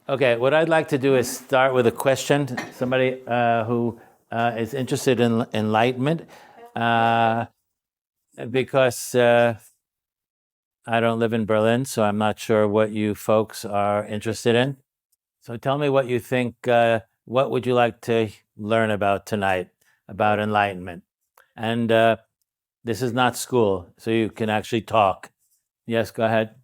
Okay, what I'd like to do is start with a question. Somebody who is interested in enlightenment, uh, because I don't live in Berlin, so I'm not sure what you folks are interested in. So tell me what you think. What would you like to learn about tonight about enlightenment? And this is not school, so you can actually talk. Yes, go ahead.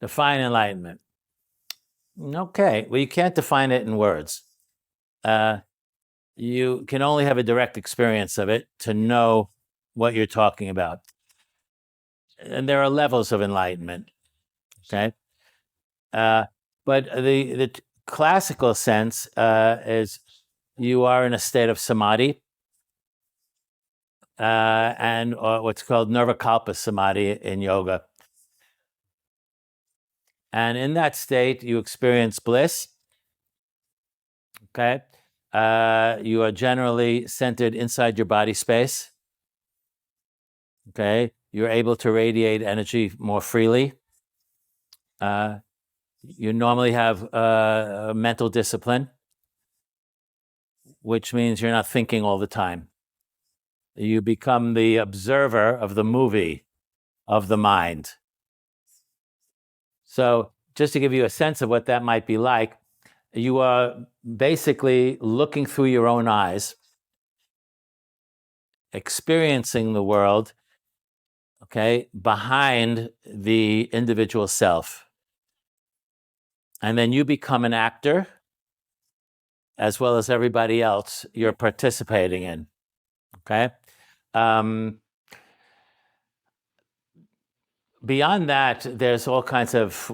Define enlightenment. Okay, well, you can't define it in words. Uh, you can only have a direct experience of it to know what you're talking about. And there are levels of enlightenment. Okay. Uh, but the classical sense is you are in a state of samadhi and what's called nirvikalpa samadhi in yoga. And in that state, you experience bliss. Okay. You are generally centered inside your body space. Okay. You're able to radiate energy more freely. You normally have mental discipline, which means you're not thinking all the time. You become the observer of the movie of the mind. So, just to give you a sense of what that might be like, you are basically looking through your own eyes, experiencing the world, okay, behind the individual self. And then you become an actor as well as everybody else you're participating in. Okay. Beyond that, there's all kinds of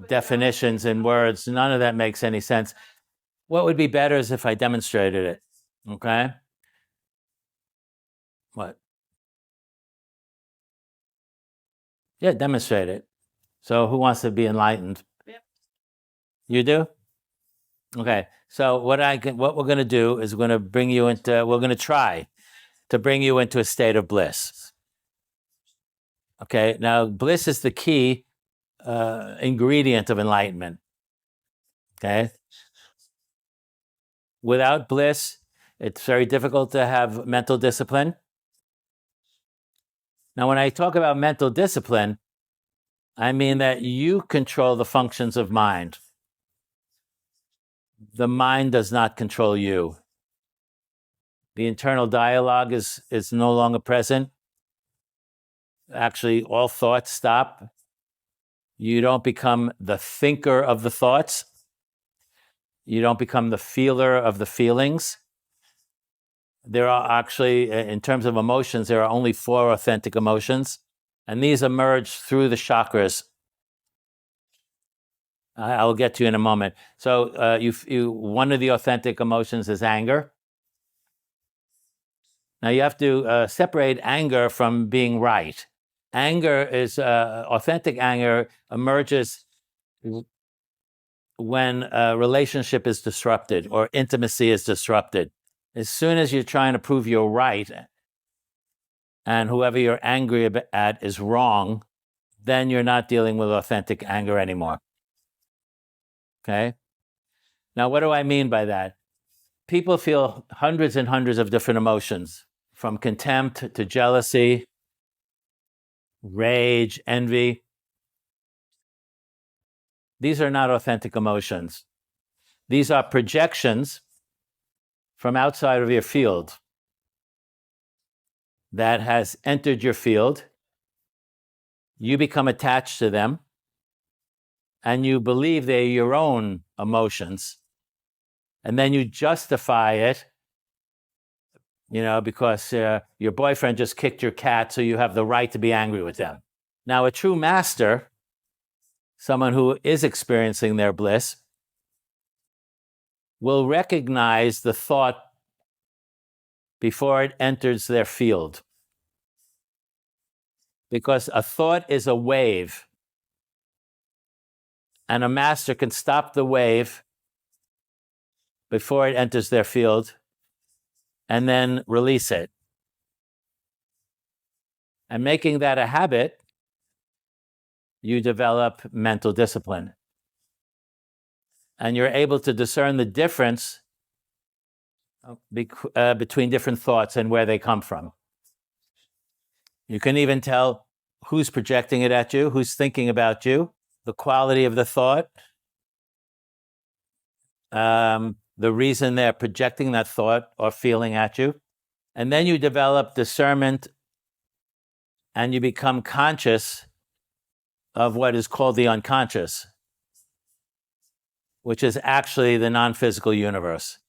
definitions and words. None of that makes any sense. What would be better is if I demonstrated it. Okay. What? Yeah, demonstrate it. So who wants to be enlightened? You do? Okay. So what we're going to do is we're going to try to bring you into a state of bliss. Okay. Now, bliss is the key ingredient of enlightenment. Okay. Without bliss, it's very difficult to have mental discipline. Now, when I talk about mental discipline, I mean that you control the functions of mind. The mind does not control you. The internal dialogue is no longer present. Actually, all thoughts stop. You don't become the thinker of the thoughts. You don't become the feeler of the feelings. There are actually, in terms of emotions, there are only 4 authentic emotions, and these emerge through the chakras. I'll get to you in a moment. So, one of the authentic emotions is anger. Now, you have to separate anger from being right. Anger is authentic anger emerges when a relationship is disrupted or intimacy is disrupted. As soon as you're trying to prove you're right and whoever you're angry at is wrong, then you're not dealing with authentic anger anymore. Okay? Now, what do I mean by that? People feel hundreds and hundreds of different emotions, from contempt to jealousy, rage, envy. These are not authentic emotions. These are projections from outside of your field that has entered your field. You become attached to them and you believe they're your own emotions. And then you justify it, because your boyfriend just kicked your cat, so you have the right to be angry with them. Now, a true master, someone who is experiencing their bliss, will recognize the thought before it enters their field. Because a thought is a wave, and a master can stop the wave before it enters their field and then release it. And making that a habit you develop mental discipline. And you're able to discern the difference between different thoughts and where they come from. You can even tell who's projecting it at you, who's thinking about you, the quality of the thought, the reason they're projecting that thought or feeling at you. And then you develop discernment and you become conscious of what is called the unconscious, which is actually the non-physical universe.